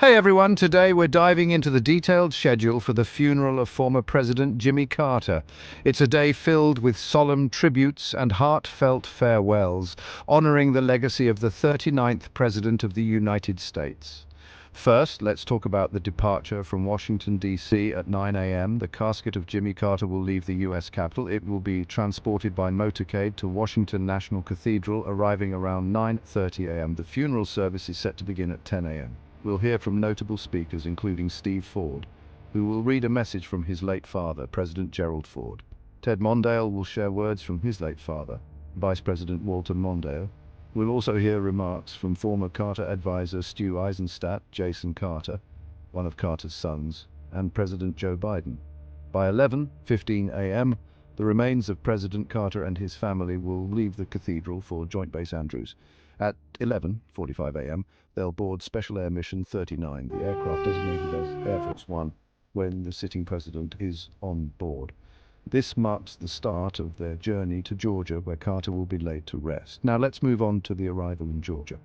Hey everyone, today we're diving into the detailed schedule for the funeral of former President Jimmy Carter. It's a day filled with solemn tributes and heartfelt farewells, honoring the legacy of the 39th President of the United States. First, let's talk about the departure from Washington, D.C. at 9 a.m. The casket of Jimmy Carter will leave the U.S. Capitol. It will be transported by motorcade to Washington National Cathedral, arriving around 9:30 a.m. The funeral service is set to begin at 10 a.m. We'll hear from notable speakers, including Steve Ford, who will read a message from his late father, President Gerald Ford. Ted Mondale will share words from his late father, Vice President Walter Mondale. We'll also hear remarks from former Carter advisor Stu Eisenstadt, Jason Carter, one of Carter's sons, and President Joe Biden. By 11:15 a.m., the remains of President Carter and his family will leave the cathedral for Joint Base Andrews. At 11:45 a.m., they'll board Special Air Mission 39, the aircraft designated as Air Force One, when the sitting president is on board. This marks the start of their journey to Georgia, where Carter will be laid to rest. Now let's move on to the arrival in Georgia.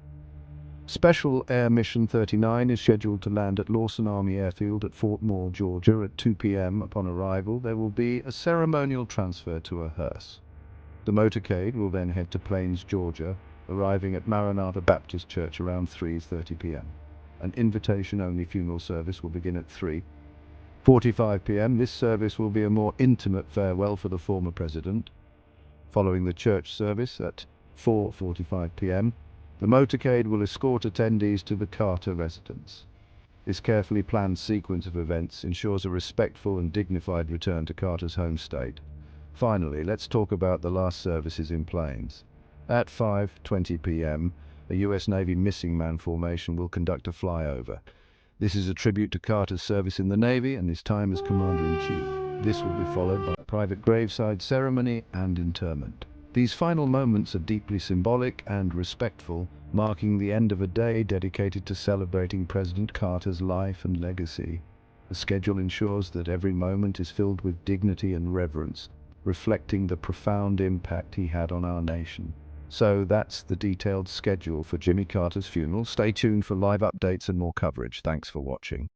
Special Air Mission 39 is scheduled to land at Lawson Army Airfield at Fort Moore, Georgia at 2 p.m. Upon arrival, there will be a ceremonial transfer to a hearse. The motorcade will then head to Plains, Georgia, arriving at Maranatha Baptist Church around 3:30 p.m. An invitation-only funeral service will begin at 3:45 p.m. This service will be a more intimate farewell for the former president. Following the church service at 4:45 p.m., the motorcade will escort attendees to the Carter residence. This carefully planned sequence of events ensures a respectful and dignified return to Carter's home state. Finally, let's talk about the last services in Plains. At 5:20 p.m., a U.S. Navy missing man formation will conduct a flyover. This is a tribute to Carter's service in the Navy and his time as Commander-in-Chief. This will be followed by a private graveside ceremony and interment. These final moments are deeply symbolic and respectful, marking the end of a day dedicated to celebrating President Carter's life and legacy. The schedule ensures that every moment is filled with dignity and reverence, reflecting the profound impact he had on our nation. So that's the detailed schedule for Jimmy Carter's funeral. Stay tuned for live updates and more coverage. Thanks for watching.